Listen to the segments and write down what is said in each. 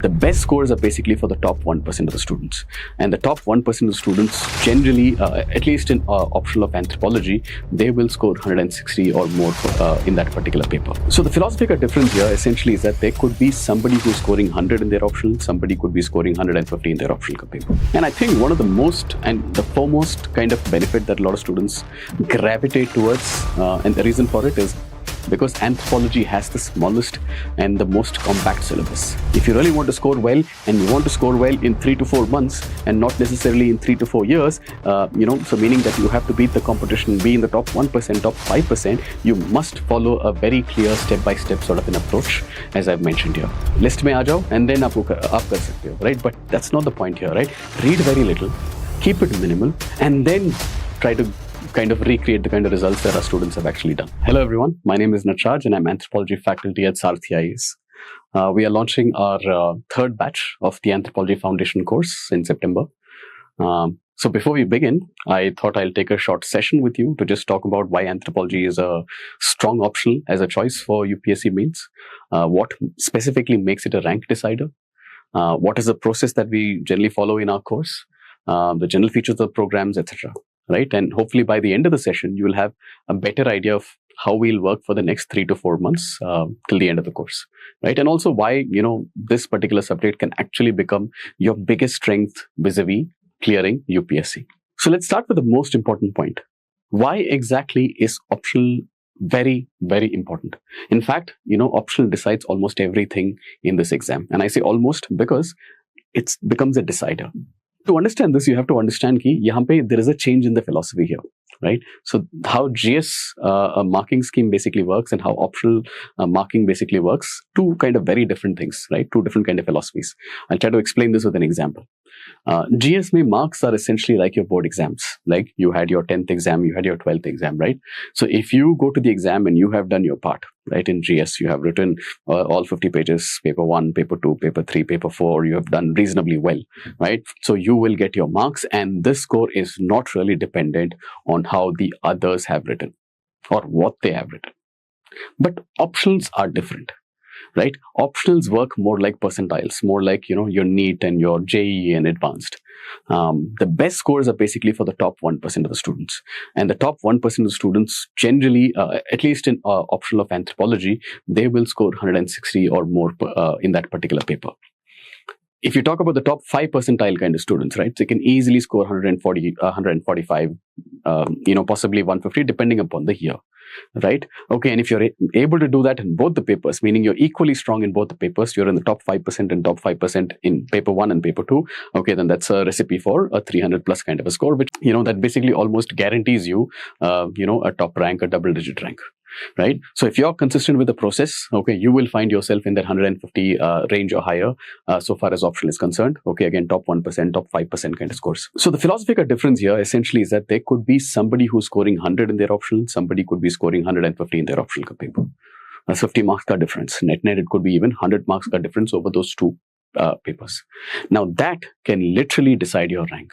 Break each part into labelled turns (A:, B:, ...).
A: The best scores are basically for the top 1% of the students. And the top 1% of students generally, at least in optional of anthropology, they will score 160 or more in that particular paper. So the philosophical difference here essentially is that there could be somebody who's scoring 100 in their optional, somebody could be scoring 150 in their optional paper. And I think one of the most and the foremost kind of benefit that a lot of students gravitate towards, and the reason for it is because anthropology has the smallest and the most compact syllabus. If you really want to score well, and you want to score well in 3 to 4 months and not necessarily in 3 to 4 years, so meaning that you have to beat the competition, be in the top 1%, top 5%, you must follow a very clear step-by-step sort of an approach, as I've mentioned here. List mein aa jao and then aap kar sakte ho, right? But that's not the point here, right? Read very little, keep it minimal, and then try to kind of recreate the kind of results that our students have actually done. Hello everyone, my name is Nataraj and I'm Anthropology faculty at Sarrthi IAS. We are launching our third batch of the Anthropology Foundation course in September. So before we begin, I thought I'll take a short session with you to just talk about why anthropology is a strong option as a choice for UPSC mains, what specifically makes it a rank decider, what is the process that we generally follow in our course, the general features of the programs, etc. Right? And hopefully by the end of the session, you will have a better idea of how we'll work for the next 3 to 4 months till the end of the course, right? And also why, this particular subject can actually become your biggest strength vis-a-vis clearing UPSC. So let's start with the most important point. Why exactly is optional very, very important? In fact, optional decides almost everything in this exam. And I say almost because it becomes a decider. To understand this, you have to understand that there is a change in the philosophy here, right? So how GS marking scheme basically works and how optional marking basically works, two kind of very different things, right? Two different kind of philosophies. I'll try to explain this with an example. GS mein marks are essentially like your board exams. Like you had your 10th exam, you had your 12th exam, right? So if you go to the exam and you have done your part, right, in GS, you have written all 50 pages, paper 1, paper 2, paper 3, paper 4, you have done reasonably well, right? So you will get your marks, and this score is not really dependent on how the others have written or what they have written. But optionals are different. Right? Optionals work more like percentiles, more like, your NEET and your JEE and advanced. The best scores are basically for the top 1% of the students. And the top 1% of the students generally, at least in optional of anthropology, they will score 160 or more in that particular paper. If you talk about the top 5 percentile kind of students, right, they can easily score 140, 145, possibly 150, depending upon the year, right? Okay, and if you're able to do that in both the papers, meaning you're equally strong in both the papers, you're in the top 5% and top 5% in paper 1 and paper 2, okay, then that's a recipe for a 300 plus kind of a score, which, that basically almost guarantees you, a top rank, a double-digit rank. Right? So if you're consistent with the process, okay, you will find yourself in that 150 range or higher so far as optional is concerned. Okay, again, top 1%, top 5% kind of scores. So the philosophical difference here essentially is that there could be somebody who's scoring 100 in their optional, somebody could be scoring 150 in their optional paper. That's 50 marks ka difference. Net, it could be even 100 marks ka difference over those two papers. Now that can literally decide your rank.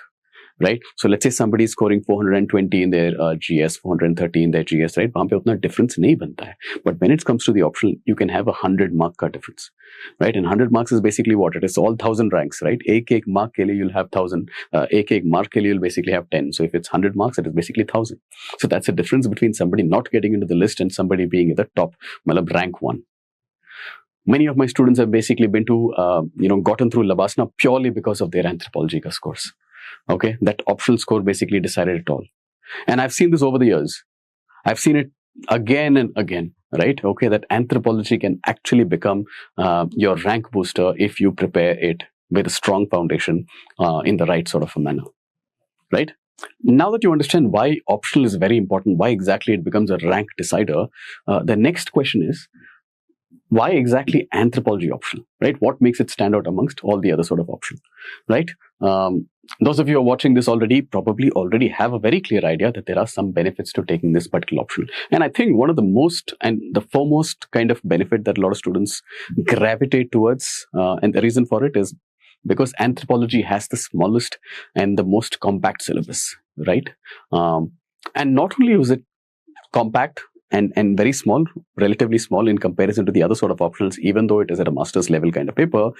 A: Right? So let's say somebody is scoring 420 in their GS, 430 in their GS, right? वहाँ पे उतना difference नहीं बनता है. But when it comes to the optional, you can have 100 mark का difference, right? And 100 marks is basically what? It is all 1000 ranks, right? एक mark के लिए you'll have 1000. एक mark के लिए you'll basically have 10. So if it's 100 marks, it is basically 1000. So that's the difference between somebody not getting into the list and somebody being at the top, मतलब rank 1. Many of my students have basically been to, gotten through Labasna purely because of their anthropology scores. Okay, that optional score basically decided it all. And I've seen this over the years. I've seen it again and again, right? Okay, that anthropology can actually become your rank booster if you prepare it with a strong foundation in the right sort of a manner, right? Now that you understand why optional is very important, why exactly it becomes a rank decider, the next question is, why exactly anthropology optional, right? What makes it stand out amongst all the other sort of option, right? Those of you who are watching this already probably already have a very clear idea that there are some benefits to taking this particular option. And I think one of the most and the foremost kind of benefit that a lot of students gravitate towards, and the reason for it is because anthropology has the smallest and the most compact syllabus, right? And not only is it compact, and very small, relatively small in comparison to the other sort of optionals, even though it is at a master's level kind of paper.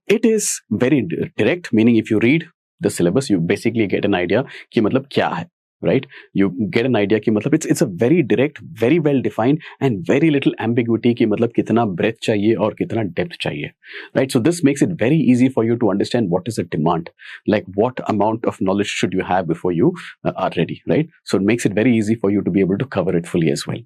A: It is very direct, meaning if you read the syllabus, you basically get an idea कि मतलब क्या है, right? You get an idea कि मतलब it's a very direct, very well defined, and very little ambiguity कि मतलब कितना breadth चाहिए और कितना depth चाहिए, right? So this makes it very easy for you to understand what is the demand, like what amount of knowledge should you have before you are ready, right? So it makes it very easy for you to be able to cover it fully as well.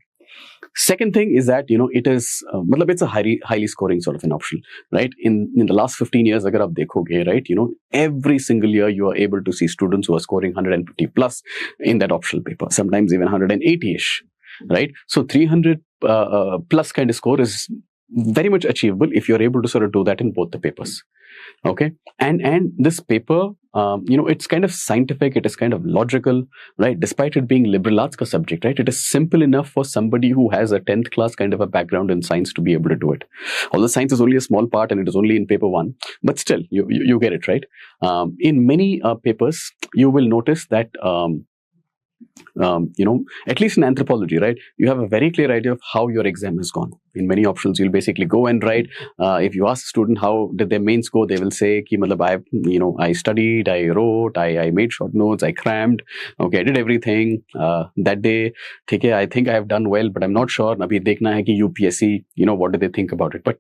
A: Second thing is that it is it's a highly scoring sort of an option, right? In the last 15 years, agar aap dekhoge, right, every single year you are able to see students who are scoring 150 plus in that optional paper, sometimes even 180ish, right? So 300 plus kind of score is very much achievable if you're able to sort of do that in both the papers. Okay, and this paper, it's kind of scientific, it is kind of logical, right? Despite it being liberal arts ka subject, right? It is simple enough for somebody who has a 10th class kind of a background in science to be able to do it. Although science is only a small part and it is only in paper 1, but still, you get it, right? In many papers, you will notice that at least in anthropology, right, you have a very clear idea of how your exam has gone. In many options, you'll basically go and write. If you ask a student how did their mains go, they will say, "Ki matlab I studied, I wrote, I made short notes, I crammed. Okay, I did everything that day. Okay, I think I have done well, but I'm not sure. Abhi dekhna hai ki UPSC, what do they think about it?" But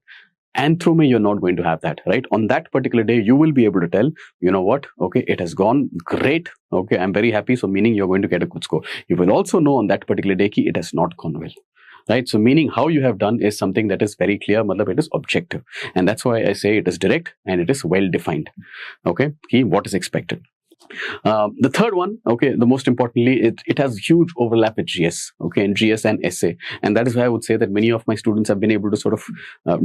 A: Anthro mein, you're not going to have that, right? On that particular day, you will be able to tell, you know what, okay, it has gone great. Okay, I'm very happy. So meaning you're going to get a good score. You will also know on that particular day ki it has not gone well, right? So meaning how you have done is something that is very clear, matlab it is objective. And that's why I say it is direct and it is well defined. Okay, ki what is expected. The third one, okay, the most importantly, it has huge overlap with GS, okay, and GS and essay. And that is why I would say that many of my students have been able to sort of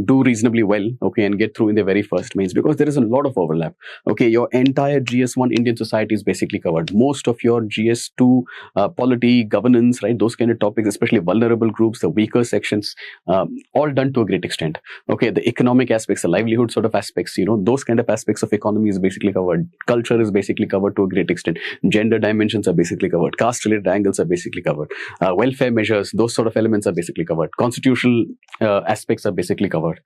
A: do reasonably well, okay, and get through in their very first mains, because there is a lot of overlap. Okay, your entire GS1 Indian society is basically covered. Most of your GS2 polity, governance, right, those kind of topics, especially vulnerable groups, the weaker sections, all done to a great extent. Okay, the economic aspects, the livelihood sort of aspects, those kind of aspects of economy is basically covered. Culture is basically covered to a great extent. Gender dimensions are basically covered. Caste-related angles are basically covered. Welfare measures, those sort of elements are basically covered. Constitutional aspects are basically covered.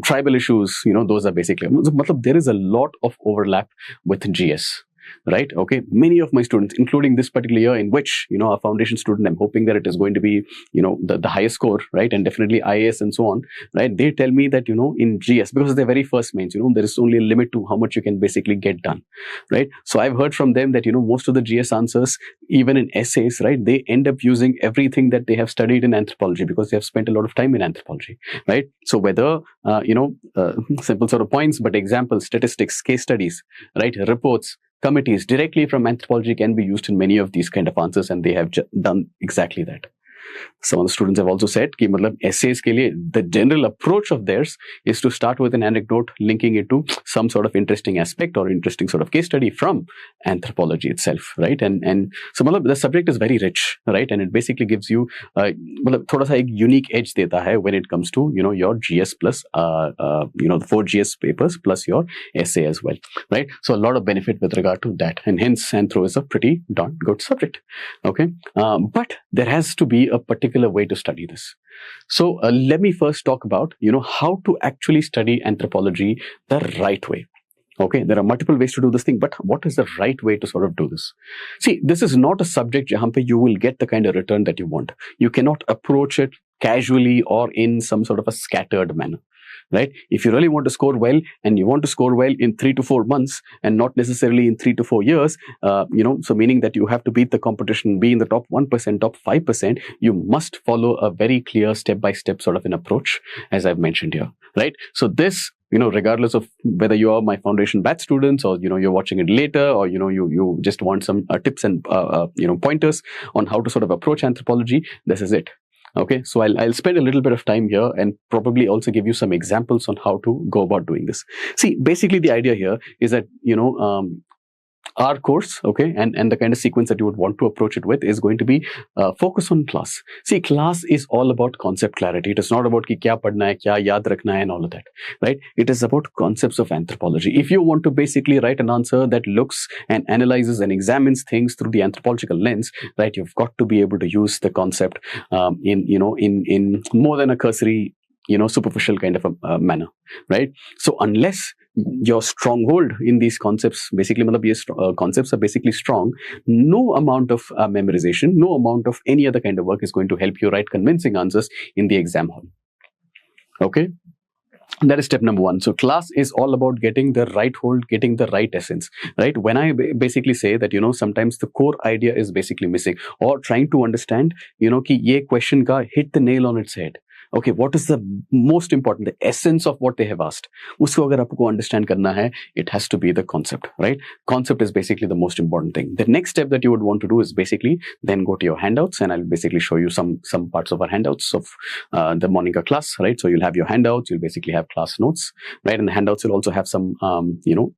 A: Tribal issues, those are basically. There is a lot of overlap with GS. Right? Okay. Many of my students, including this particular year, in which, a foundation student, I'm hoping that it is going to be, the highest score, right? And definitely IAS and so on, right? They tell me that, in GS, because their very first mains, there is only a limit to how much you can basically get done, right? So I've heard from them that, most of the GS answers, even in essays, right? They end up using everything that they have studied in anthropology because they have spent a lot of time in anthropology, right? So whether, simple sort of points, but examples, statistics, case studies, right? Reports, committees directly from anthropology can be used in many of these kind of answers, and they have done exactly that. Some of the students have also said कि मतलब essays के लिए the general approach of theirs is to start with an anecdote linking it to some sort of interesting aspect or interesting sort of case study from anthropology itself, right? And so मतलब the subject is very rich, right? And it basically gives you मतलब थोड़ा सा एक unique edge देता है when it comes to your GS plus the 4 GS papers plus your essay as well, right? So a lot of benefit with regard to that, and hence Anthro is a pretty darn good subject. Okay, but there has to be a particular way to study this. So let me first talk about how to actually study anthropology the right way. Okay, there are multiple ways to do this thing, but what is the right way to sort of do this? See, this is not a subject jahan pe you will get the kind of return that you want. You cannot approach it casually or in some sort of a scattered manner. Right? If you really want to score well, and you want to score well in 3 to 4 months and not necessarily in 3 to 4 years, so meaning that you have to beat the competition, be in the top 1%, top 5%, you must follow a very clear step-by-step sort of an approach, as I've mentioned here, right? So this, regardless of whether you are my foundation batch students or, you're watching it later, or, you just want some tips and, pointers on how to sort of approach anthropology, this is it. Okay, so I'll spend a little bit of time here and probably also give you some examples on how to go about doing this. See, basically the idea here is that, our course, okay, and the kind of sequence that you would want to approach it with is going to be focus on class. See, class is all about concept clarity. It is not about ki kya padna hai, kya yaad rakhna hai and all of that, right? It is about concepts of anthropology. If you want to basically write an answer that looks and analyzes and examines things through the anthropological lens, right, you've got to be able to use the concept in more than a cursory, superficial kind of a manner, right? So unless your stronghold in these concepts, basically, concepts are basically strong, no amount of memorization, no amount of any other kind of work is going to help you write convincing answers in the exam hall. Okay? That is step number one. So class is all about getting the right hold, getting the right essence, right? When I basically say that, sometimes the core idea is basically missing, or trying to understand, ki ye question ka hit the nail on its head. Okay, what is the most important, the essence of what they have asked? Usko agar aapko understand karna hai, it has to be the concept, right? Concept is basically the most important thing. The next step that you would want to do is basically then go to your handouts, and I'll basically show you some parts of our handouts of the morning class, right? So you'll have your handouts, you'll basically have class notes, right? And the handouts will also have some,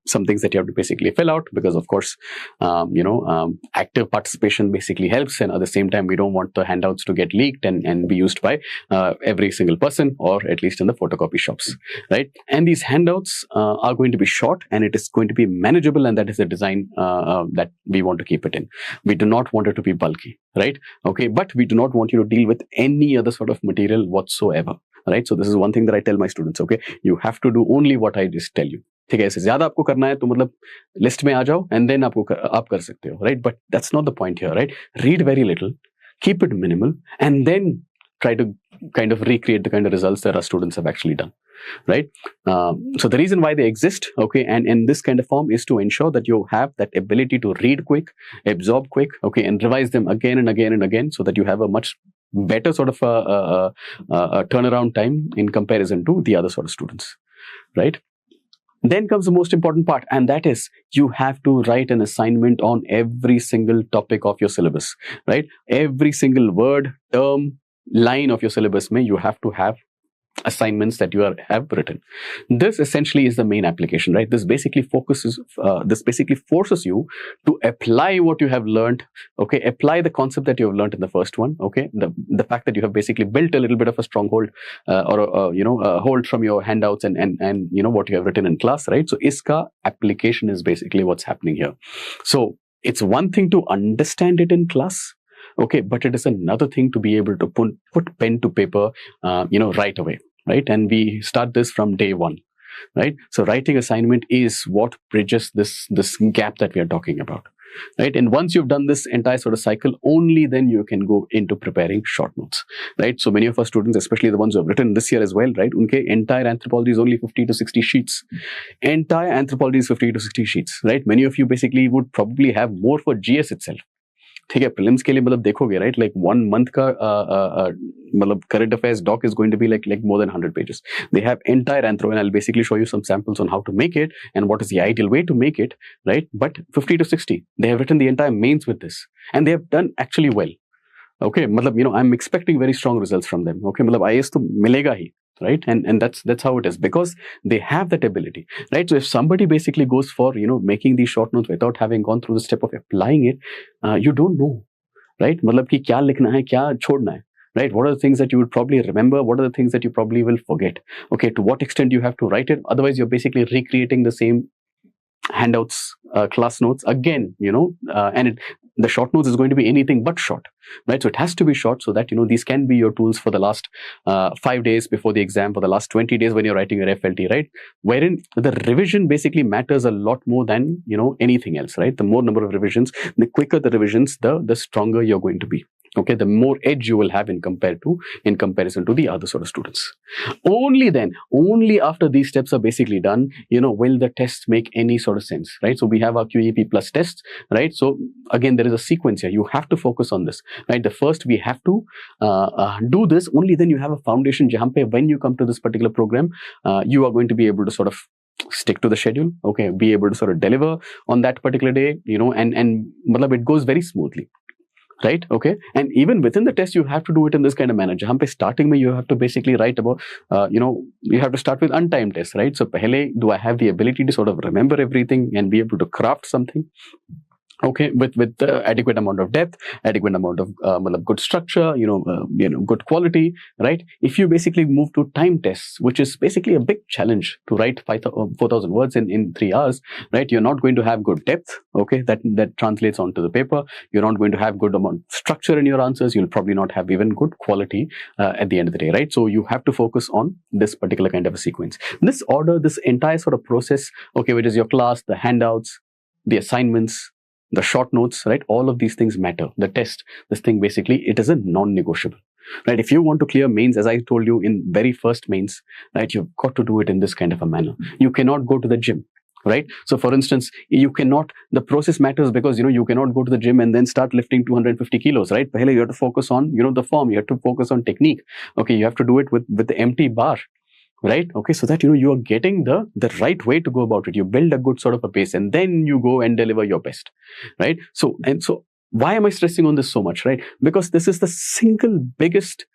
A: some things that you have to basically fill out, because of course, active participation basically helps, and at the same time, we don't want the handouts to get leaked and be used by every single person, or at least in the photocopy shops, right? And these handouts are going to be short, and it is going to be manageable, and that is the design that we want to keep it in. We do not want it to be bulky, right? Okay, but we do not want you to deal with any other sort of material whatsoever, right? So this is one thing that I tell my students, okay? You have to do only what I just tell you. ठीक है, ऐसे ज्यादा आपको करना है तो मतलब list में आ जाओ and then आप कर सकते हो, right? But that's not the point here, right? Read very little, keep it minimal, and then try to kind of recreate the kind of results that our students have actually done, right? So the reason why they exist, okay, and in this kind of form is to ensure that you have that ability to read quick, absorb quick, okay, and revise them again and again and again, so that you have a much better sort of a turnaround time in comparison to the other sort of students, right? Then comes the most important part, and that is you have to write an assignment on every single topic of your syllabus, right? Every single word, term, line of your syllabus mein you have to have assignments that you have written. This essentially is the main application, right? This basically forces you to apply what you have learned, okay? Apply the concept that you have learned in the first one, okay? The fact that you have basically built a little bit of a stronghold or a hold from your handouts and what you have written in class, right? So iska application is basically what's happening here. So it's one thing to understand it in class, okay, but it is another thing to be able to put pen to paper, right away, right? And we start this from day one, right? So writing assignment is what bridges this gap that we are talking about, right? And once you've done this entire sort of cycle, only then you can go into preparing short notes, right? So many of our students, especially the ones who have written this year as well, right? Unke entire anthropology is only 50 to 60 sheets. Entire anthropology is 50 to 60 sheets, right? Many of you basically would probably have more for GS itself. ठीक है, prelims के लिए मतलब देखोगे, right? Like 1 month का मतलब current affairs doc is going to be like more than 100 pages. They have entire anthro, and I'll basically show you some samples on how to make it and what is the ideal way to make it, right? But 50 to 60, they have written the entire mains with this, and they have done actually well. Okay, मतलब I'm expecting very strong results from them. Okay, मतलब IAS तो मिलेगा ही, right? And that's how it is, because they have that ability, right? So if somebody basically goes for making these short notes without having gone through the step of applying it, you don't know, right? मतलब कि क्या लिखना है, क्या छोड़ना है, right? What are the things that you would probably remember? What are the things that you probably will forget? Okay, to what extent you have to write it? Otherwise, you're basically recreating the same handouts, class notes again, and the short notes is going to be anything but short, right? So it has to be short, so that these can be your tools for the last 5 days before the exam, for the last 20 days when you're writing your FLT, right? Wherein the revision basically matters a lot more than anything else, right? The more number of revisions, the quicker the revisions, the stronger you're going to be. Okay, the more edge you will have in comparison to the other sort of students. Only then, only after these steps are basically done, will the tests make any sort of sense, right? So we have our QEP plus tests, right? So again, there is a sequence here. You have to focus on this, right? The first, we have to do this. Only then you have a foundation. Jahan pe when you come to this particular program, you are going to be able to sort of stick to the schedule, okay? Be able to sort of deliver on that particular day, and it goes very smoothly. right? Okay, and even within the test you have to do it in this kind of manner. Jahan pe starting mein you have to basically write about you have to start with untimed tests, right? So pehle, do I have the ability to sort of remember everything and be able to craft something, okay, with adequate amount of depth, adequate amount of good structure, good quality, right? If you basically move to time tests, which is basically a big challenge to write 4,000 words in 3 hours, right? You're not going to have good depth, okay, that translates onto the paper. You're not going to have good amount of structure in your answers. You'll probably not have even good quality at the end of the day, right? So you have to focus on this particular kind of a sequence. This order, this entire sort of process, okay, which is your class, the handouts, the assignments, the short notes, right? All of these things matter. The test, this thing basically, it is a non-negotiable, right? If you want to clear mains, as I told you in very first mains, right, you've got to do it in this kind of a manner. You cannot go to the gym, right? So for instance, you cannot, the process matters because, you cannot go to the gym and then start lifting 250 kilos, right? Pehle you have to focus on, the form, you have to focus on technique. Okay, you have to do it with the empty bar, right? Okay, so that you are getting the right way to go about it. You build a good sort of a pace and then you go and deliver your best, right? So why am I stressing on this so much, right? Because this is the single biggest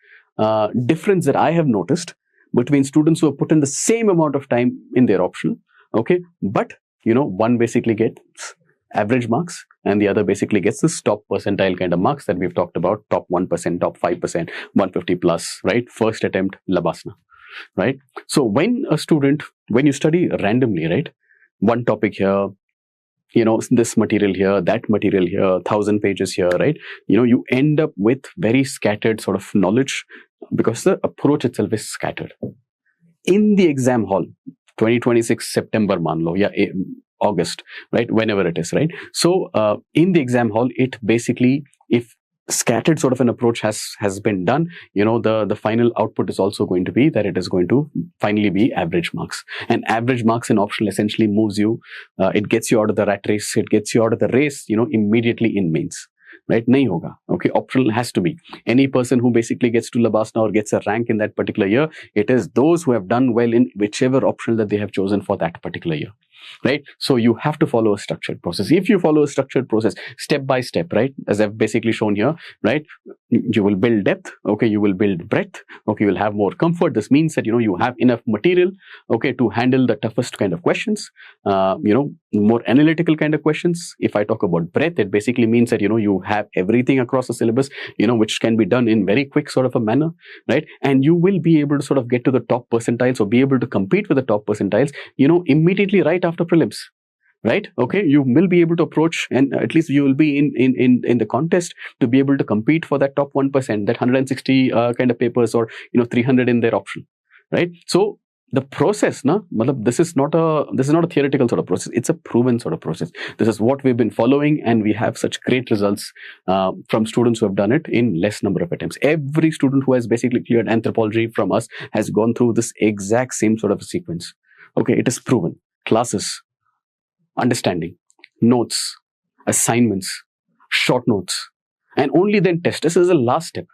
A: difference that I have noticed between students who have put in the same amount of time in their optional, okay, but one basically gets average marks and the other basically gets this top percentile kind of marks that we've talked about, top 1%, top 5%, 150 plus, right? First attempt labasna, right? So when you study randomly, right, one topic here, this material here, that material here, 1,000 pages here, right, you end up with very scattered sort of knowledge because the approach itself is scattered. In the exam hall, 2026 September मान लो या August, right, whenever it is, right? So in the exam hall, it basically, if scattered sort of an approach has been done, the final output is also going to be that it is going to finally be average marks. And average marks in optional essentially moves you, it gets you out of the rat race, it gets you out of the race, immediately in mains. Right? Nahi hoga. Okay, optional has to be. Any person who basically gets to Labasna or gets a rank in that particular year, it is those who have done well in whichever optional that they have chosen for that particular year. Right? So you have to follow a structured process. If you follow a structured process, step by step, right? As I've basically shown here, right? You will build depth, okay? You will build breadth, okay? You will have more comfort. This means that, you have enough material, okay, to handle the toughest kind of questions, more analytical kind of questions. If I talk about breadth, it basically means that, you have everything across the syllabus, which can be done in very quick sort of a manner, right? And you will be able to sort of get to the top percentiles or be able to compete with the top percentiles, immediately right after prelims, right? Okay, you will be able to approach, and at least you will be in the contest to be able to compete for that top 1%, that 160 kind of papers, or 300 in their option, right? So the process, this is not a theoretical sort of process. It's a proven sort of process. This is what we've been following, and we have such great results from students who have done it in less number of attempts. Every student who has basically cleared anthropology from us has gone through this exact same sort of a sequence. Okay, it is proven. Classes, understanding, notes, assignments, short notes, and only then test. This is the last step.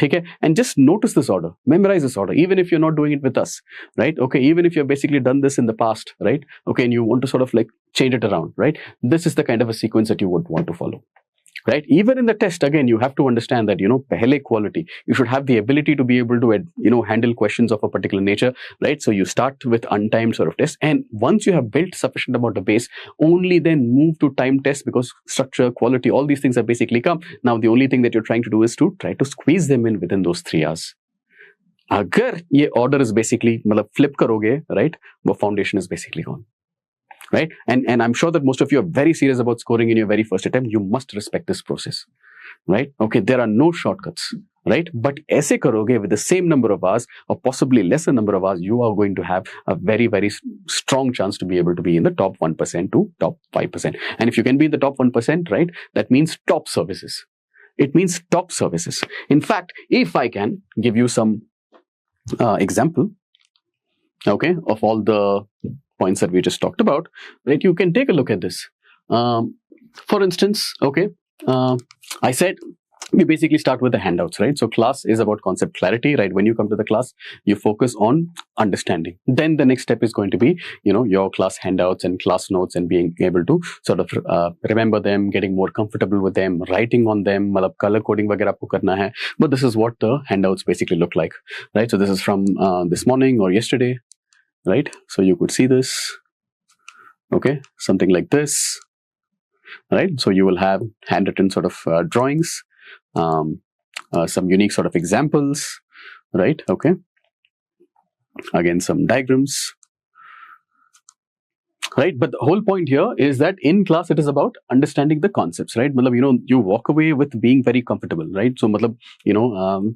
A: Okay? And just notice this order, memorize this order, even if you're not doing it with us, right? Okay, even if you've basically done this in the past, right? Okay, and you want to sort of like change it around, right? This is the kind of a sequence that you would want to follow. Right? Even in the test, again, you have to understand that, pehle quality, you should have the ability to be able to, handle questions of a particular nature, right? So you start with untimed sort of tests. And once you have built sufficient amount of base, only then move to time tests, because structure, quality, all these things have basically come. Now, the only thing that you're trying to do is to try to squeeze them in within those 3 hours. Agar ye order is basically, flip karoge, right? The foundation is basically gone. Right? And I'm sure that most of you are very serious about scoring in your very first attempt. You must respect this process, right? Okay, there are no shortcuts, right? But aise karoge with the same number of hours or possibly lesser number of hours, you are going to have a very, very strong chance to be able to be in the top 1% to top 5%. And if you can be in the top 1%, right, that means top services. It means top services. In fact, if I can give you some example, okay, of all the points that we just talked about, right? You can take a look at this. For instance, okay, I said we basically start with the handouts, right? So class is about concept clarity, right? When you come to the class, you focus on understanding. Then the next step is going to be, your class handouts and class notes and being able to sort of remember them, getting more comfortable with them, writing on them, मतलब color coding वगैरह आपको करना है. But this is what the handouts basically look like, right? So this is from this morning or yesterday, right? So you could see this, okay, something like this, right? So you will have handwritten sort of drawings, some unique sort of examples, right? Okay. Again, some diagrams, right? But the whole point here is that in class, it is about understanding the concepts, right? You walk away with being very comfortable, right? So,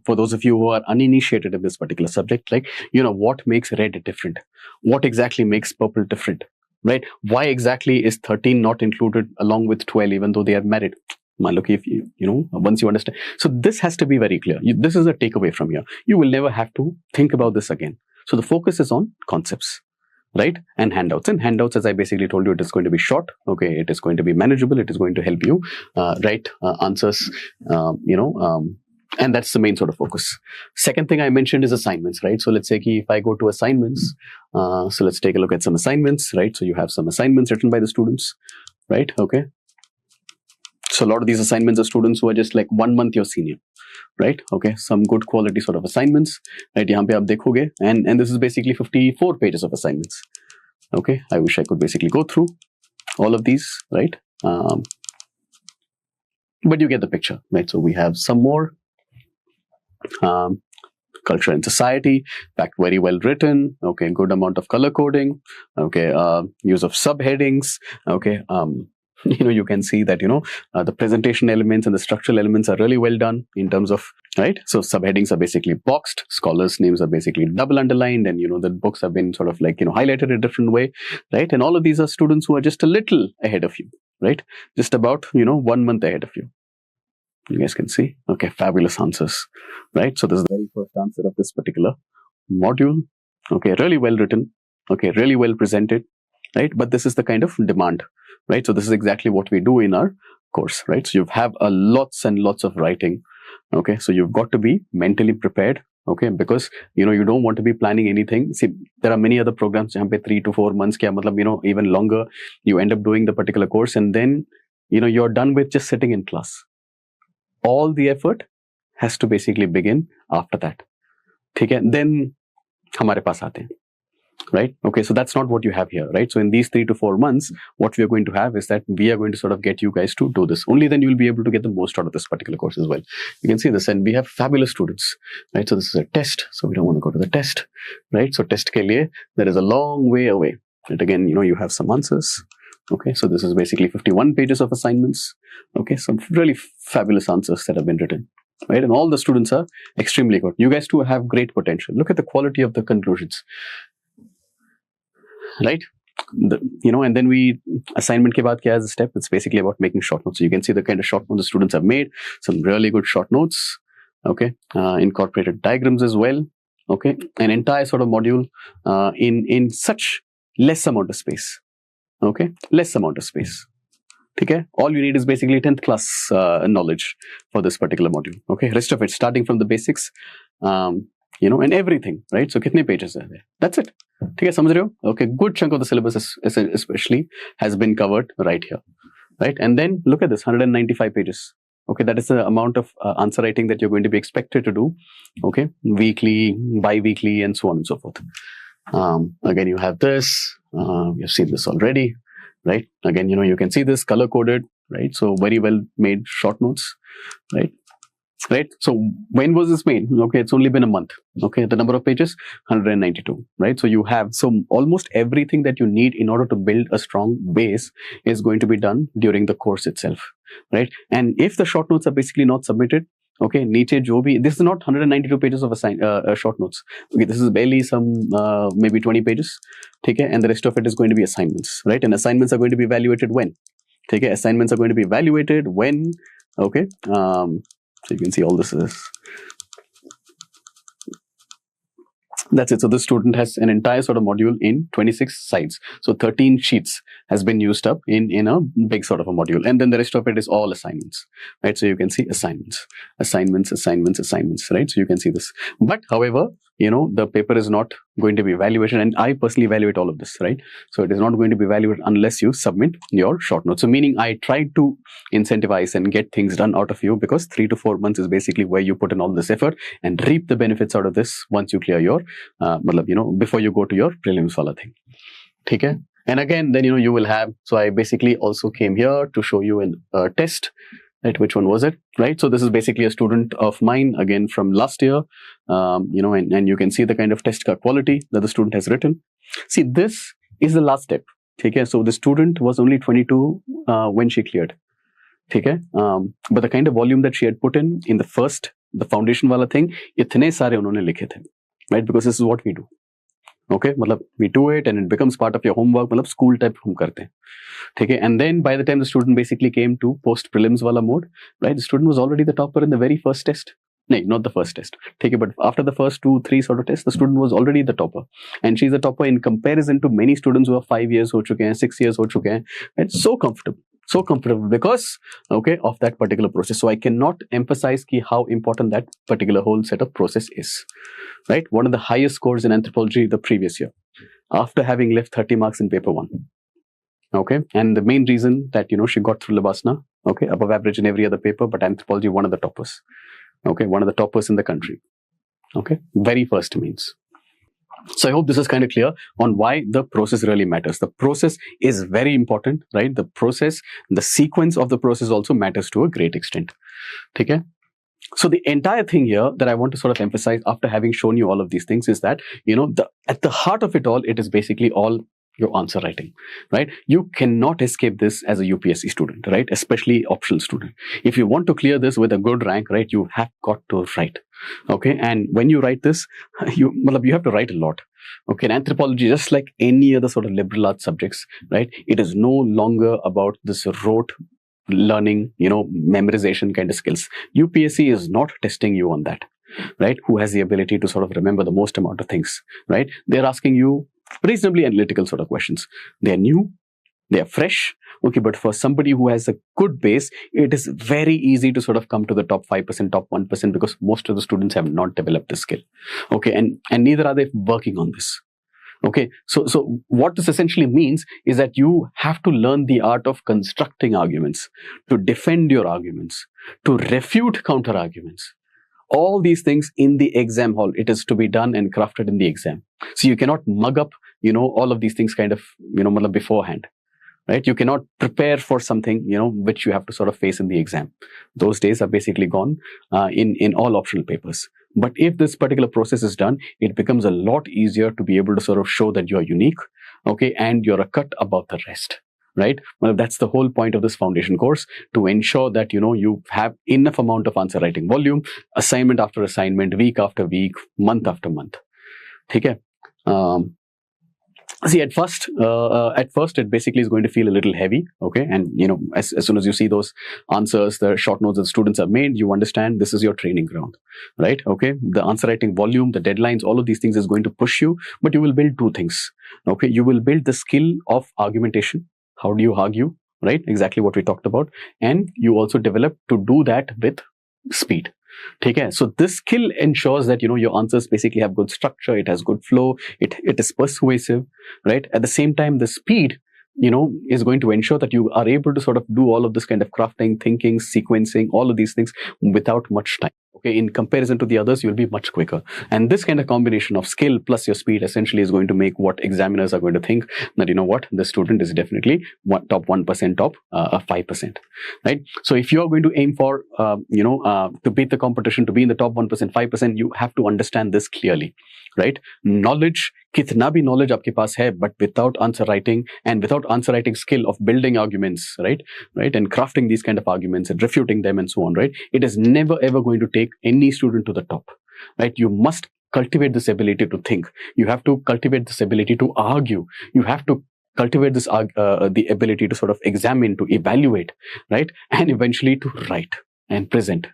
A: for those of you who are uninitiated in this particular subject, like, what makes red different? What exactly makes purple different, right? Why exactly is 13 not included along with 12, even though they are married? Look, if once you understand, so this has to be very clear. This is a takeaway from here. You will never have to think about this again. So the focus is on concepts, right? And handouts. And handouts, as I basically told you, it is going to be short. Okay, it is going to be manageable. It is going to help you write answers. And that's the main sort of focus. Second thing I mentioned is assignments, right? So let's say if I go to assignments, so let's take a look at some assignments, right? So you have some assignments written by the students, right? Okay. So a lot of these assignments are students who are just like 1 month your senior, right? Okay, some good quality sort of assignments, right? यहाँ पे आप देखोगे, and this is basically 54 pages of assignments. Okay, I wish I could basically go through all of these, right? But you get the picture, right? So we have some more. Culture and society, in fact, very well written. Okay, good amount of color coding. Okay, use of subheadings. Okay, you can see that the presentation elements and the structural elements are really well done in terms of, right? So subheadings are basically boxed, scholars names are basically double underlined, and the books have been sort of like highlighted a different way, right? And all of these are students who are just a little ahead of you, right? Just about 1 month ahead of you. You guys can see. Okay, fabulous answers, right? So this is the very first answer of this particular module. Okay, really well written. Okay, really well presented, right? But this is the kind of demand, right? So this is exactly what we do in our course, right? So you have lots and lots of writing. Okay, so you've got to be mentally prepared. Okay, because you don't want to be planning anything. See, there are many other programs jahan pe 3 to 4 months kya matlab, even longer, you end up doing the particular course, and then you're done with just sitting in class. All the effort has to basically begin after that. Okay, then हमारे पास आते हैं, right? Okay, so that's not what you have here, right? So in these 3 to 4 months, what we are going to have is that we are going to sort of get you guys to do this. Only then you'll be able to get the most out of this particular course as well. You can see this, and we have fabulous students, right? So this is a test, so we don't want to go to the test, right? So test ke liye, there is a long way away. And again, you have some answers. Okay, so this is basically 51 pages of assignments. Okay, some really fabulous answers that have been written, right? And all the students are extremely good. You guys too have great potential. Look at the quality of the conclusions, right? And then assignment ke baad kya is a step? It's basically about making short notes. So you can see the kind of short notes the students have made. Some really good short notes. Okay, incorporated diagrams as well. Okay, an entire sort of module in such less amount of space. Okay, less amount of space. Okay, all you need is basically 10th class knowledge for this particular module. Okay, rest of it starting from the basics, and everything, right? So kitne pages are there? That's it. Okay, samajh rahe ho? Okay, good chunk of the syllabus especially has been covered right here, right? And then look at this, 195 pages. Okay, that is the amount of answer writing that you're going to be expected to do. Okay, weekly, bi-weekly, and so on and so forth. Again, you have this. You've seen this already, right? Again, you can see this color coded, right? So very well made short notes, right? Right. So when was this made? Okay, it's only been a month. Okay, the number of pages 192, right? So you have almost everything that you need in order to build a strong base is going to be done during the course itself, right? And if the short notes are basically not submitted, okay, niche jo bhi, this is not 192 pages of short notes. Okay, this is barely some maybe 20 pages. Okay, and the rest of it is going to be assignments, right? And assignments are going to be evaluated when? Okay, assignments are going to be evaluated when? Okay, so you can see all this is That's it. So the student has an entire sort of module in 26 sides. So 13 sheets has been used up in a big sort of a module. And then the rest of it is all assignments, right? So you can see assignments, right? So you can see this. But however, the paper is not going to be evaluation, and I personally evaluate all of this, right? So it is not going to be evaluated unless you submit your short notes. So meaning I try to incentivize and get things done out of you, because 3 to 4 months is basically where you put in all this effort and reap the benefits out of this once you clear your before you go to your prelims wala thing. Okay? And again, then you will have, so I basically also came here to show you a test. Right, which one was it? Right, so this is basically a student of mine again from last year, and you can see the kind of test quality that the student has written. See, this is the last step. Okay, so the student was only 22 when she cleared. Okay, but the kind of volume that she had put in the foundation wala thing, itne sare unhone likhe the, right? Because this is what we do. Okay, we do it and it becomes part of your homework, school type hum karte hain. Okay, and then by the time the student basically came to post-prelims wala mode, right, the student was already the topper in the very first test. No, not the first test. Okay, but after the first 2-3 sort of tests, the student was already the topper. And she's the topper in comparison to many students who are 5 years ho chuke hain, 6 years ho chuke hain. It's so comfortable because, okay, of that particular process. So I cannot emphasize how important that particular whole set of process is, right? One of the highest scores in anthropology the previous year, after having left 30 marks in paper 1. Okay, and the main reason that, she got through Labasna, okay, above average in every other paper, but anthropology, one of the toppers. Okay, one of the toppers in the country. Okay, very first means. So I hope this is kind of clear on why the process really matters. The process is very important, right? The process, the sequence of the process also matters to a great extent. Okay? So the entire thing here that I want to sort of emphasize after having shown you all of these things is that, at the heart of it all, it is basically all your answer writing, right? You cannot escape this as a UPSC student, right? Especially optional student. If you want to clear this with a good rank, right, you have got to write. Okay, and when you write this, you have to write a lot. Okay, and anthropology, just like any other sort of liberal arts subjects, right, it is no longer about this rote learning, memorization kind of skills. UPSC is not testing you on that, right? Who has the ability to sort of remember the most amount of things, right? They're asking you reasonably analytical sort of questions. They're new, they're fresh. Okay, but for somebody who has a good base, it is very easy to sort of come to the top 5%, top 1%, because most of the students have not developed this skill. Okay, and neither are they working on this. Okay, so what this essentially means is that you have to learn the art of constructing arguments, to defend your arguments, to refute counter arguments. All these things in the exam hall, it is to be done and crafted in the exam. So you cannot mug up, all of these things kind of, beforehand, right? You cannot prepare for something, which you have to sort of face in the exam. Those days are basically gone in all optional papers. But if this particular process is done, it becomes a lot easier to be able to sort of show that you're unique, okay, and you're a cut above the rest. Right? Well, that's the whole point of this foundation course, to ensure that, you have enough amount of answer writing volume, assignment after assignment, week after week, month after month. Okay? See, at first, it basically is going to feel a little heavy, okay? And, as soon as you see those answers, the short notes that students have made, you understand this is your training ground, right? Okay? The answer writing volume, the deadlines, all of these things is going to push you, but you will build two things, okay? You will build the skill of argumentation. How do you argue, right? Exactly what we talked about. And you also develop to do that with speed. Okay, so this skill ensures that, your answers basically have good structure, it has good flow, it is persuasive, right? At the same time, the speed, is going to ensure that you are able to sort of do all of this kind of crafting, thinking, sequencing, all of these things without much time. Okay, in comparison to the others, you'll be much quicker. And this kind of combination of skill plus your speed essentially is going to make what examiners are going to think that, the student is definitely top 1%, top 5%, right? So if you're going to aim for, to beat the competition, to be in the top 1%, 5%, you have to understand this clearly, right? Knowledge, kitna bhi knowledge aapke paas hai, but without answer writing and without answer writing skill of building arguments, right, and crafting these kind of arguments and refuting them and so on, right, it is never ever going to take any student to the top, right? You must cultivate this ability to think. You have to cultivate this ability to argue. You have to cultivate this the ability to sort of examine, to evaluate, right, and eventually to write and present,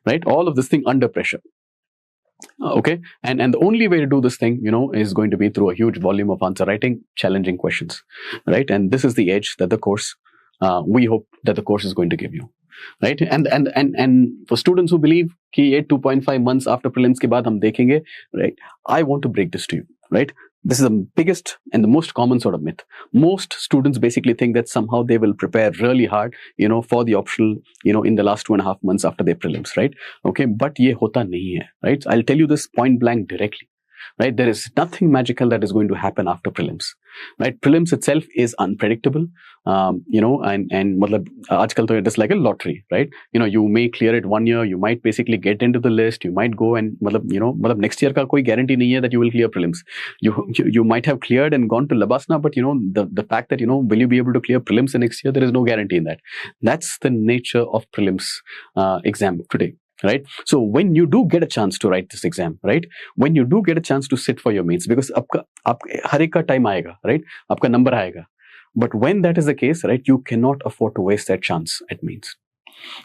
A: right? All of this thing under pressure. Okay, and the only way to do this thing, is going to be through a huge volume of answer writing, challenging questions, right? And this is the edge that the course, we hope that the course is going to give you, right? And for students who believe कि ये 2.5 months after prelims के बाद हम देखेंगे, right? I want to break this to you, right? This is the biggest and the most common sort of myth. Most students basically think that somehow they will prepare really hard, for the optional, in the last 2.5 months after their prelims, right? Okay, but ये होता नहीं है, right? I'll tell you this point blank directly. Right, there is nothing magical that is going to happen after prelims, right? Prelims itself is unpredictable, and मतलब आजकल तो it is like a lottery, right? You may clear it 1 year, you might basically get into the list, you might go and मतलब next year का कोई guarantee नहीं है that you will clear prelims. You might have cleared and gone to Labasna, but the fact that will you be able to clear prelims the next year, there is no guarantee in that. That's the nature of prelims exam today. Right, so when you do get a chance to write this exam, right, when you do get a chance to sit for your mains, because आप हर एक का time आएगा, right, आपका number आएगा, but when that is the case, right, you cannot afford to waste that chance at mains.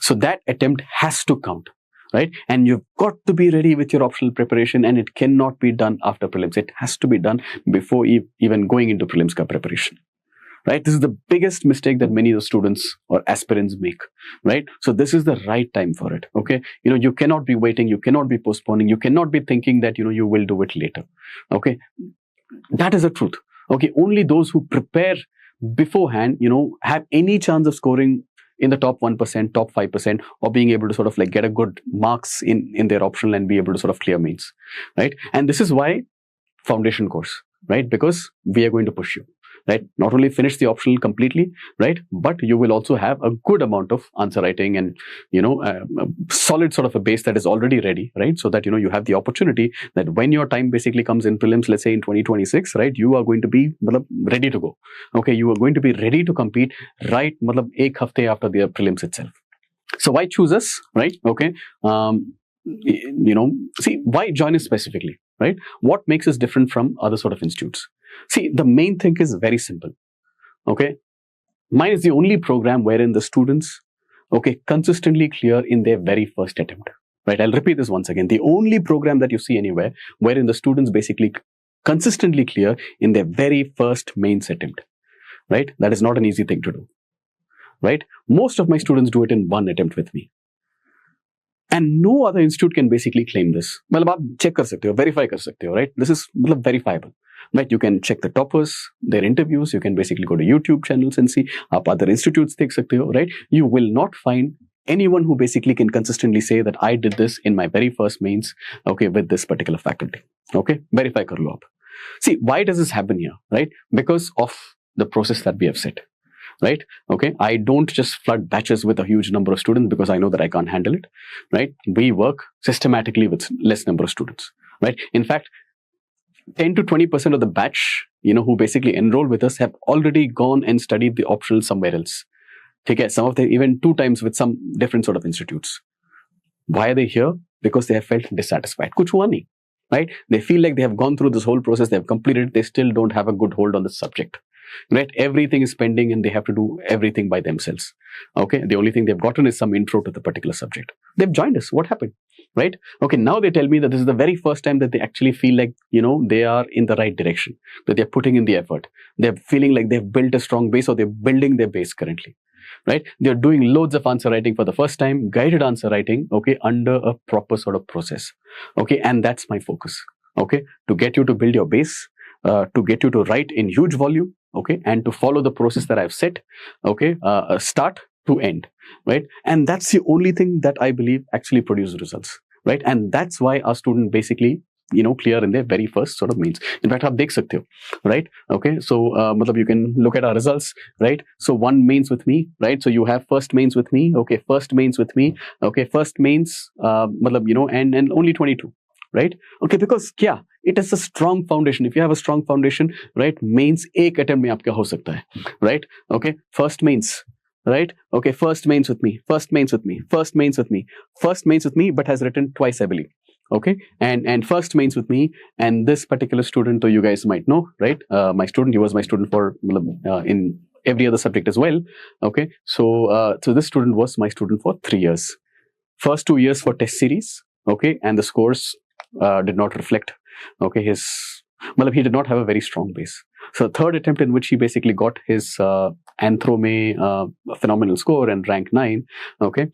A: So that attempt has to count, right, and you've got to be ready with your optional preparation, and it cannot be done after prelims. It has to be done before even going into prelims ka preparation. Right, this is the biggest mistake that many of the students or aspirants make, right? So this is the right time for it. Okay, you cannot be waiting, you cannot be postponing, you cannot be thinking that you will do it later. Okay, that is the truth. Okay, only those who prepare beforehand, have any chance of scoring in the top 1%, top 5%, or being able to sort of like get a good marks in their optional and be able to sort of clear mains, right? And this is why foundation course, right? Because we are going to push you. Right, not only finish the optional completely, right, but you will also have a good amount of answer writing and a solid sort of a base that is already ready, right, so that you have the opportunity that when your time basically comes in prelims, let's say in 2026, right, you are going to be ready to go. Okay, you are going to be ready to compete, right, ek hafte after the prelims itself. So why choose us, right? Okay, see, why join us specifically, right? What makes us different from other sort of institutes? See, the main thing is very simple. Okay, mine is the only program wherein the students, consistently clear in their very first attempt. Right, I'll repeat this once again. The only program that you see anywhere wherein the students basically consistently clear in their very first mains attempt. Right, that is not an easy thing to do. Right, most of my students do it in one attempt with me. And no other institute can basically claim this. मतलब आप check कर सकते हो, verify कर सकते हो, right? This is verifiable. Right, you can check the toppers, their interviews, you can basically go to YouTube channels and see आप other institutes देख सकते हो, right? You will not find anyone who basically can consistently say that I did this in my very first mains, with this particular faculty. Okay, verify कर लो आप. See, why does this happen here, right? Because of the process that we have set. Right, okay, I don't just flood batches with a huge number of students because I know that I can't handle it, right? We work systematically with less number of students, right? In fact, 10 to 20% of the batch, who basically enroll with us have already gone and studied the optional somewhere else. Okay, some of them even 2 times with some different sort of institutes. Why are they here? Because they have felt dissatisfied. Kuch hua nahi, right? They feel like they have gone through this whole process, they have completed it, they still don't have a good hold on the subject. Right, everything is pending and they have to do everything by themselves. Okay, the only thing they've gotten is some intro to the particular subject. They've joined us. What happened? Right, okay, now they tell me that this is the very first time that they actually feel like they are in the right direction, that they're putting in the effort, they're feeling like they've built a strong base, or they're building their base currently. Right, they're doing loads of answer writing for the first time, guided answer writing, under a proper sort of process. Okay, and that's my focus. Okay, to get you to build your base, to get you to write in huge volume, and to follow the process that I've set, start to end, right? And that's the only thing that I believe actually produces results, right? And that's why our student basically, clear in their very first sort of mains. In fact, आप देख सकते हो, right? Okay, so you can look at our results, right? So 1 mains with me, right? So you have first mains with me, first mains with me, first mains, and only 22. Right? Okay, because it is a strong foundation. If you have a strong foundation, right, mains एक attempt में आपका हो सकता है, right? Okay, first mains, right? Okay, first mains with me, first mains with me, first mains with me, first mains with me, but has written twice, I believe. Okay, and first mains with me, and this particular student, though you guys might know, right? My student, he was my student for in every other subject as well. Okay, so this student was my student for 3 years. First 2 years for test series, and the scores did not reflect, okay, his, well, he did not have a very strong base. So the third attempt in which he basically got his Anthro May phenomenal score and rank 9, okay,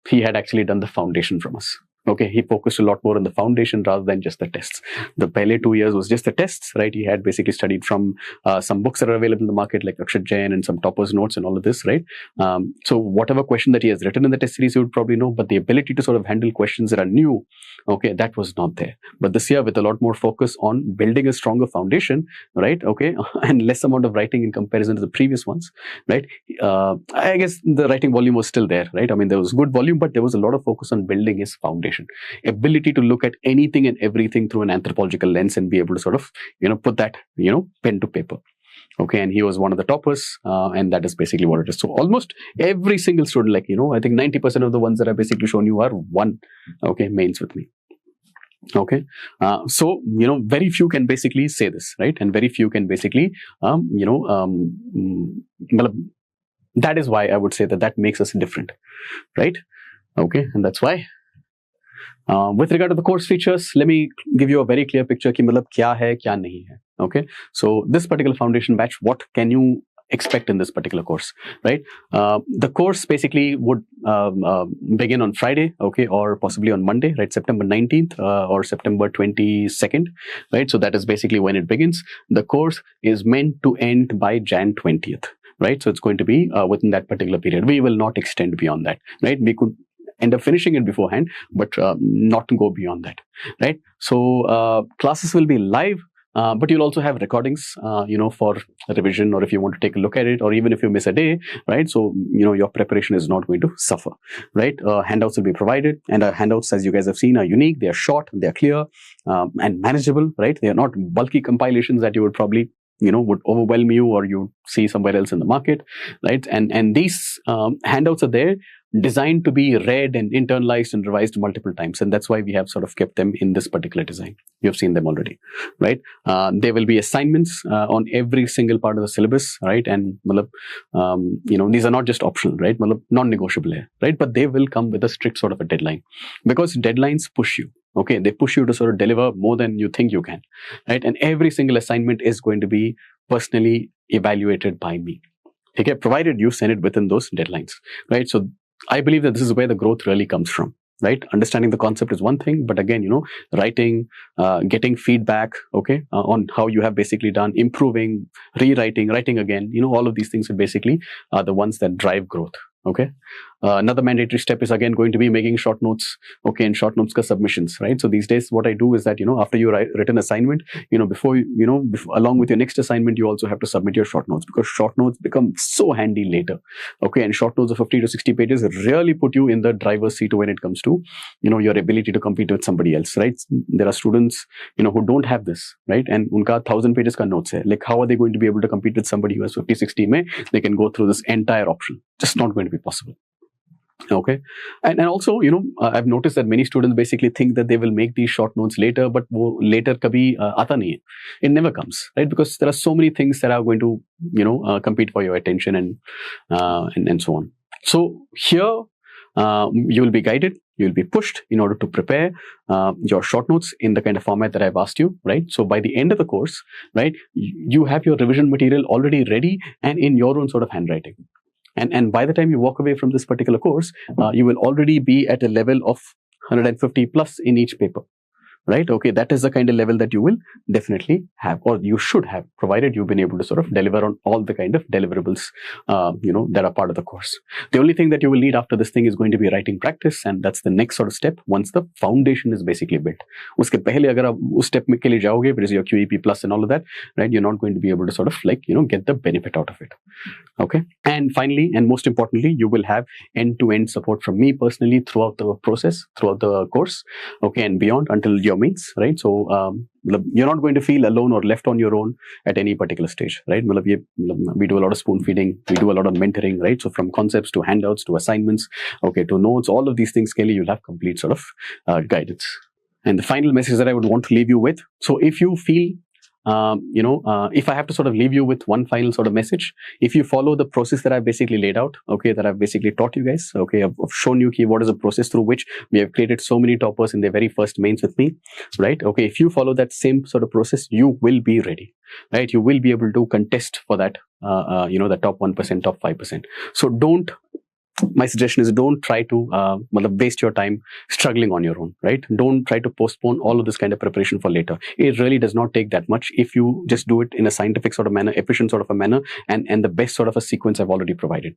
A: he had actually done the foundation from us. Okay, he focused a lot more on the foundation rather than just the tests. The pehle 2 years was just the tests, right? He had basically studied from some books that are available in the market, like Akshat Jain and some toppers notes and all of this, right? So whatever question that he has written in the test series, you would probably know, but the ability to sort of handle questions that are new, okay, that was not there. But this year, with a lot more focus on building a stronger foundation, right? Okay, and less amount of writing in comparison to the previous ones, right? I guess the writing volume was still there, right? I mean, there was good volume, but there was a lot of focus on building his foundation. Ability to look at anything and everything through an anthropological lens and be able to sort of, put that, pen to paper. Okay, and he was one of the toppers, and that is basically what it is. So almost every single student, like, I think 90% of the ones that I've basically shown you are one, okay, mains with me. Okay, so, very few can basically say this, right? And very few can basically, that is why I would say that makes us different, right? Okay, and that's why. With regard to the course features, let me give you a very clear picture कि मतलब क्या है क्या नहीं है. Okay, so this particular foundation batch, what can you expect in this particular course, right? The course basically would begin on Friday, okay, or possibly on Monday, right? September 19th or September 22nd, right? So that is basically when it begins. The course is meant to end by Jan 20th, right? So it's going to be within that particular period. We will not extend beyond that, right? We could end up finishing it beforehand, but not go beyond that, right? So classes will be live, but you'll also have recordings, for revision, or if you want to take a look at it, or even if you miss a day, right? So, your preparation is not going to suffer, right? Handouts will be provided, and our handouts, as you guys have seen, are unique. They are short, they are clear, and manageable, right? They are not bulky compilations that you would probably would overwhelm you or you see somewhere else in the market, right? And these handouts are there designed to be read and internalized and revised multiple times, and that's why we have sort of kept them in this particular design. You've seen them already, right? There will be assignments on every single part of the syllabus, right? And these are not just optional, right? Non-negotiable, right? But they will come with a strict sort of a deadline, because deadlines push you. Okay, they push you to sort of deliver more than you think you can, right? And every single assignment is going to be personally evaluated by me. Okay, provided you send it within those deadlines, right? So I believe that this is where the growth really comes from, right? Understanding the concept is one thing, but again, writing, getting feedback, okay, on how you have basically done, improving, rewriting, writing again, all of these things are basically the ones that drive growth. Okay. Another mandatory step is again going to be making short notes, okay, and short notes ka submissions, right? So these days, what I do is that, after you write an assignment, before along with your next assignment, you also have to submit your short notes, because short notes become so handy later, okay? And short notes of 50 to 60 pages really put you in the driver's seat when it comes to, your ability to compete with somebody else, right? There are students, who don't have this, right? And unka 1,000 pages ka notes hai. Like, how are they going to be able to compete with somebody who has 50, 60 mein? They can go through this entire option. Just not going to be possible. Okay, and also, I've noticed that many students basically think that they will make these short notes later, but wo later kabhi aata nahi hai. It never comes, right? Because there are so many things that are going to, compete for your attention and so on. So here, you will be guided, you will be pushed in order to prepare your short notes in the kind of format that I've asked you, right? So by the end of the course, right, you have your revision material already ready and in your own sort of handwriting. And by the time you walk away from this particular course, you will already be at a level of 150 plus in each paper, right? Okay, that is the kind of level that you will definitely have, or you should have, provided you've been able to sort of deliver on all the kind of deliverables, that are part of the course. The only thing that you will need after this thing is going to be writing practice, and that's the next sort of step once the foundation is basically built. Uske pehle agar aap us step mein ke liye jaoge, which is your QEP plus and all of that, right? You're not going to be able to sort of get the benefit out of it. Okay. And finally, and most importantly, you will have end-to-end support from me personally throughout the process, throughout the course, okay, and beyond until your mains, right? So you're not going to feel alone or left on your own at any particular stage, right? We do a lot of spoon feeding, we do a lot of mentoring, right? So from concepts to handouts to assignments, okay, to notes, all of these things, Kelly, you'll have complete sort of guidance. And the final message that I would want to leave you with, so if you feel if I have to sort of leave you with one final sort of message, if you follow the process that I've basically laid out, okay, that I've basically taught you guys, okay, I've shown you what is the process through which we have created so many toppers in their very first mains with me, right? Okay, if you follow that same sort of process, you will be ready, right? You will be able to contest for that, the top 1%, top 5%. So my suggestion is don't try to waste your time struggling on your own, right? Don't try to postpone all of this kind of preparation for later. It really does not take that much if you just do it in a scientific sort of manner, efficient sort of a manner, and the best sort of a sequence I've already provided.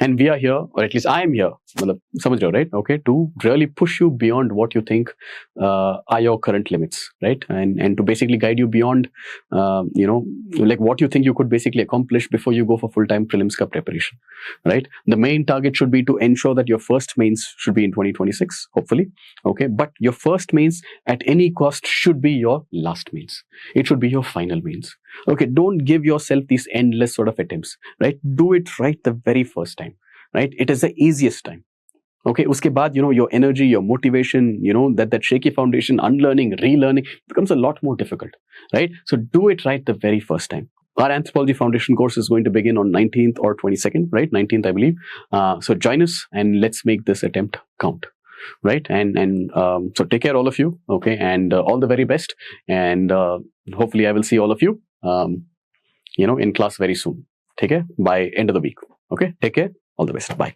A: And we are here, or at least I am here, samajh rahe ho, right? Okay, to really push you beyond what you think are your current limits, right? And to basically guide you beyond, like what you think you could basically accomplish before you go for full-time prelims ka preparation, right? The main target should be to ensure that your first mains should be in 2026, hopefully. Okay, but your first mains at any cost should be your last mains. It should be your final mains. Okay, don't give yourself these endless sort of attempts, right? Do it right the very first time, right? It is the easiest time. Okay, uske baad, your energy, your motivation, that shaky foundation, unlearning, relearning becomes a lot more difficult, right? So do it right the very first time. Our Anthropology Foundation course is going to begin on 19th or 22nd, right? 19th, I believe. So join us and let's make this attempt count, right? And so take care, all of you, okay? And all the very best. And hopefully I will see all of you, in class very soon. Take care by end of the week, okay? Take care. All the best. Bye.